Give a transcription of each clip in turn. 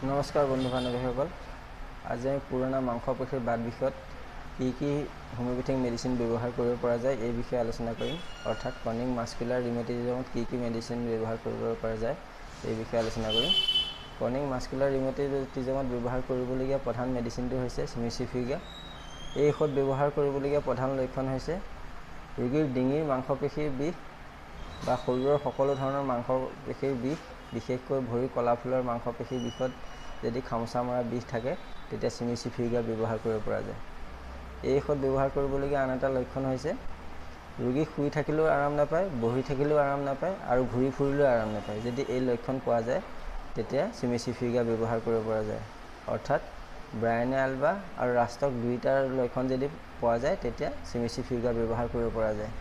নমস্কাৰ বন্ধু বান্ধৱীসকল, আজি আমি পুৰণা মাংসপেশীৰ বাত বিষয়ত কি হোমিওপেথিক মেডিচিন ব্যৱহাৰ কৰিব পৰা যায় এই বিষয়ে আলোচনা কৰিম। অৰ্থাৎ ক্ৰনিক মাস্কুলাৰ ৰিমেটিজমত কি মেডিচিন ব্যৱহাৰ কৰিব পৰা যায় এই বিষয়ে আলোচনা কৰিম। ক্ৰনিক মাস্কুলাৰ ৰিমেটিজমত ব্যৱহাৰ কৰিবলগীয়া প্ৰধান মেডিচিনটো হৈছে চিমিচিফিউগা। এই ঔষধ ব্যৱহাৰ কৰিবলগীয়া প্ৰধান লক্ষণ হৈছে ৰোগীৰ ডিঙিৰ মাংসপেশীৰ বিষ বা শৰীৰৰ সকলো ধৰণৰ মাংসপেশীৰ বিষ, বিশেষকৈ ভৰিৰ কলাফুলৰ মাংসপেশীৰ বিষত যদি খামোচা মৰা বিষ থাকে তেতিয়া চিমিচিফিউগা ব্যৱহাৰ কৰিব পৰা যায়। এই ঔষধ ব্যৱহাৰ কৰিবলগীয়া আন এটা লক্ষণ হৈছে ৰোগী শুই থাকিলেও আৰাম নাপায়, বহি থাকিলেও আৰাম নাপায় আৰু ঘূৰি ফুৰিলেও আৰাম নাপায়। যদি এই লক্ষণ পোৱা যায় তেতিয়া চিমিচিফিউগা ব্যৱহাৰ কৰিব পৰা যায়। অৰ্থাৎ ব্ৰায়ানে আলবা আৰু ৰাষ্ট্ৰক দুইটাৰ লক্ষণ যদি পোৱা যায় তেতিয়া চিমিচিফিউগা ব্যৱহাৰ কৰিব পৰা যায়।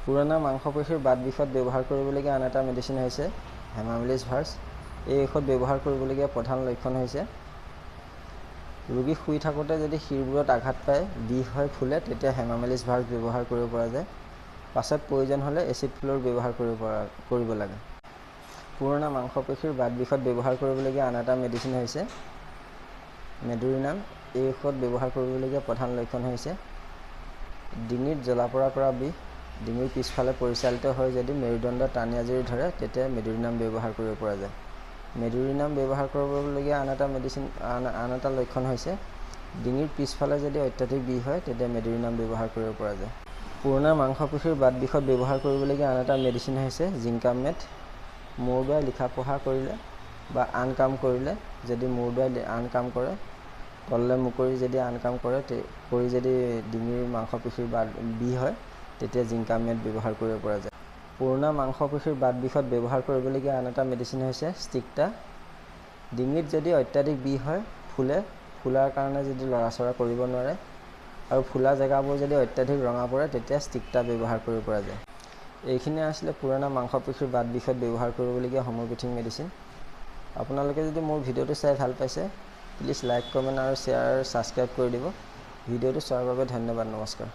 পুৰণা মাংসপেশীৰ বাত বিষত ব্যৱহাৰ কৰিবলগীয়া আন এটা মেডিচিন হৈছে হেমামেলিছ ভাৰ্ছ। এই ঔষধ ব্যৱহাৰ কৰিবলগীয়া প্ৰধান লক্ষণ হৈছে ৰোগী শুই থাকোঁতে যদি শিৰবোৰত আঘাত পায়, বিষ হয়, ফুলে তেতিয়া হেমামেলিছ ভাৰ্ছ ব্যৱহাৰ কৰিব পৰা যায়। পাছত প্ৰয়োজন হ'লে এচিড ফ্ল'ৰ ব্যৱহাৰ কৰিব লাগে। পুৰণা মাংসপেশীৰ বাত বিষত ব্যৱহাৰ কৰিবলগীয়া আন এটা মেডিচিন হৈছে মেডোৰিনাম। এই ঔষধ ব্যৱহাৰ কৰিবলগীয়া প্ৰধান লক্ষণ হৈছে ডিঙিত জ্বলা-পোৰা কৰা বিষ, ডিঙিৰ পিছফালে পৰিচালিত হৈ যদি মেৰুদণ্ড টানি আজুৰি ধৰে তেতিয়া মেডোৰিনাম ব্যৱহাৰ কৰিব পৰা যায়। মেডোৰিনাম ব্যৱহাৰ কৰিবলগীয়া আন এটা লক্ষণ হৈছে ডিঙিৰ পিছফালে যদি অত্যাধিক বিষ হয় তেতিয়া মেডোৰিনাম ব্যৱহাৰ কৰিব পৰা যায়। পুৰণা মাংসপেশীৰ বাত বিষত ব্যৱহাৰ কৰিবলগীয়া আন এটা মেডিচিন হৈছে জিংকামেট। মূৰ দোৱাই লিখা পঢ়া কৰিলে বা আন কাম কৰিলে, যদি মূৰ দোৱাই আন কাম কৰে, তললৈ মূৰ কৰি যদি আন কাম কৰে যদি ডিঙিৰ মাংসপেশীৰ বিষ হয় তেতিয়া জিংকামেট ব্যৱহাৰ কৰিব পৰা যায়। পুৰণা মাংসপেশীৰ বাত বিষত ব্যৱহাৰ কৰিবলগীয়া আন এটা মেডিচিন হৈছে ষ্টিকটা। ডিঙিত যদি অত্যাধিক বিষ হয়, ফুলাৰ কাৰণে যদি লৰাচৰা কৰিব নোৱাৰে আৰু ফুলা জেগাবোৰ যদি অত্যাধিক ৰঙা পৰে তেতিয়া ষ্টিকটা ব্যৱহাৰ কৰিব পৰা যায়। এইখিনিয়ে আছিলে পুৰণা মাংসপেশীৰ বাত বিষত ব্যৱহাৰ কৰিবলগীয়া হোমিওপেথিক মেডিচিন। আপোনালোকে যদি মোৰ ভিডিঅ'টো চাই ভাল পাইছে প্লিজ লাইক, কমেণ্ট আৰু শ্বেয়াৰ, ছাবস্ক্ৰাইব কৰি দিব। ভিডিঅ'টো চোৱাৰ বাবে ধন্যবাদ। নমস্কাৰ।